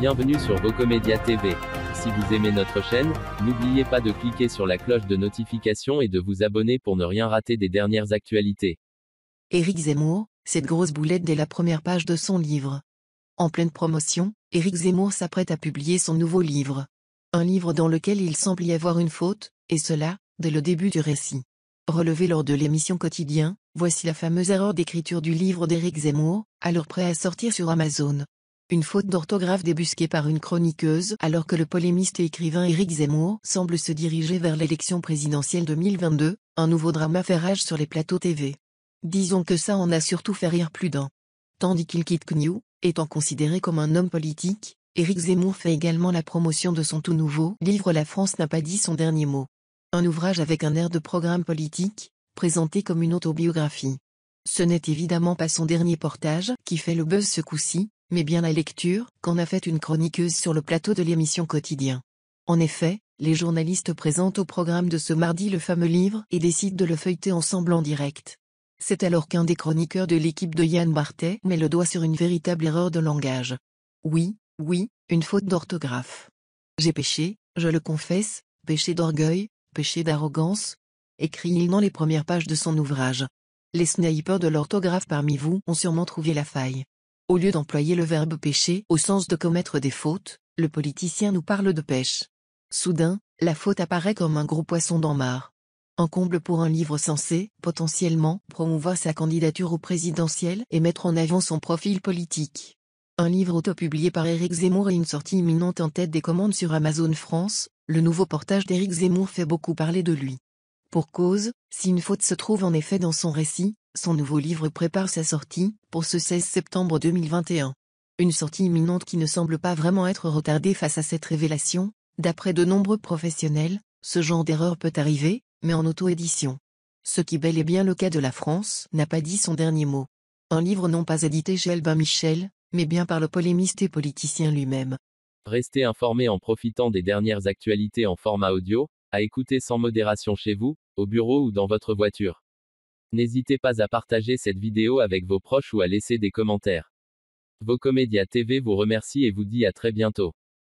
Bienvenue sur Vocomédia TV. Si vous aimez notre chaîne, n'oubliez pas de cliquer sur la cloche de notification et de vous abonner pour ne rien rater des dernières actualités. Éric Zemmour, cette grosse boulette dès la première page de son livre. En pleine promotion, Éric Zemmour s'apprête à publier son nouveau livre. Un livre dans lequel il semble y avoir une faute, et cela, dès le début du récit. Relevé lors de l'émission Quotidien, voici la fameuse erreur d'écriture du livre d'Éric Zemmour, alors prêt à sortir sur Amazon. Une faute d'orthographe débusquée par une chroniqueuse alors que le polémiste et écrivain Éric Zemmour semble se diriger vers l'élection présidentielle 2022, un nouveau drama fait rage sur les plateaux TV. Disons que ça en a surtout fait rire plus d'un. Tandis qu'il quitte CNews, étant considéré comme un homme politique, Éric Zemmour fait également la promotion de son tout nouveau livre La France n'a pas dit son dernier mot. Un ouvrage avec un air de programme politique, présenté comme une autobiographie. Ce n'est évidemment pas son dernier portage qui fait le buzz ce coup-ci, mais bien la lecture qu'en a faite une chroniqueuse sur le plateau de l'émission Quotidien. En effet, les journalistes présentent au programme de ce mardi le fameux livre et décident de le feuilleter ensemble en direct. C'est alors qu'un des chroniqueurs de l'équipe de Yann Barthès met le doigt sur une véritable erreur de langage. Oui, une faute d'orthographe. J'ai péché, je le confesse, péché d'orgueil, péché d'arrogance, écrit-il dans les premières pages de son ouvrage. Les snipers de l'orthographe parmi vous ont sûrement trouvé la faille. Au lieu d'employer le verbe pécher au sens de commettre des fautes, le politicien nous parle de pêche. Soudain, la faute apparaît comme un gros poisson dans mare. Un comble pour un livre censé, potentiellement, promouvoir sa candidature au présidentiel et mettre en avant son profil politique. Un livre auto-publié par Éric Zemmour et une sortie imminente en tête des commandes sur Amazon France, le nouveau portage d'Éric Zemmour fait beaucoup parler de lui. Pour cause, si une faute se trouve en effet dans son récit, son nouveau livre prépare sa sortie, pour ce 16 septembre 2021. Une sortie imminente qui ne semble pas vraiment être retardée face à cette révélation. D'après de nombreux professionnels, ce genre d'erreur peut arriver, mais en auto-édition. Ce qui bel et bien le cas de La France n'a pas dit son dernier mot. Un livre non pas édité chez Albin Michel, mais bien par le polémiste et politicien lui-même. Restez informés en profitant des dernières actualités en format audio, à écouter sans modération chez vous, au bureau ou dans votre voiture. N'hésitez pas à partager cette vidéo avec vos proches ou à laisser des commentaires. Vocomédia TV vous remercie et vous dit à très bientôt.